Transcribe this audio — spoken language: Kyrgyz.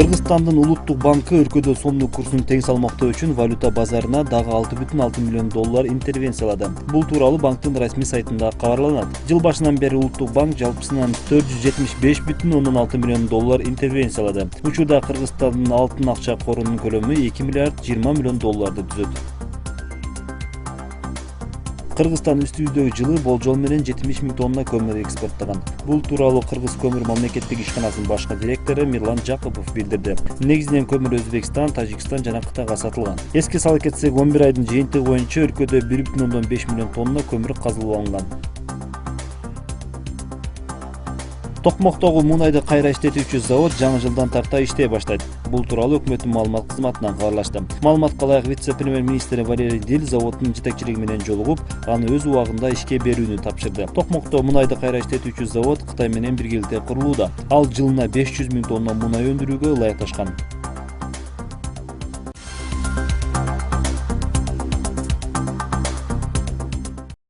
Кыргызстандын улуттук банкы өлкөдө сомдун курсун тең салмактоо үчүн валюта базарына дагы 6,6 миллион доллар интервенциялады. Бул тууралуу банктын расмий сайтында кабарланат. Жыл башынан бери улуттук банк жалпысынан 475,6 миллион доллар интервенциялады. Учурда Кыргызстандын алтын акча корунун көлөмү 2 миллиард 20 миллион долларды түзөт. Кыргызстан үстүбүздөгү жылы болжол менен 70 миң тонна көмүр экспорттогон. Бул тууралуу Кыргыз көмүр мамлекеттик ишканасынын башкы директору Мирлан Жакупов билдирди. Негизинен көмүр Өзбекстан, Тажикстан жана Кытайга сатылган. Эске сала кетсек, 11 айдын жыйынтыгы боюнча өлкөдө 1,5 миллион тонна көмүр казылып алынган. Токмоктогу мунайды кайра иштетүүчү завод жаңы жылдан тарта иштей баштайт. Бул тууралуу өкмөттүн маалымат кызматынан кабарлашты. Маалыматка ылайык вице-премьер-министри Валерий Дил заводдун жетекчилиги менен жолугуп, аны өз убагында ишке берүүнү тапшырды. Токмокто мунайды кайра иштетүүчү завод Кытай менен биргеликте курулууда. Ал жылына 500 миң тонна мунай өндүрүүгө ылайыкташкан.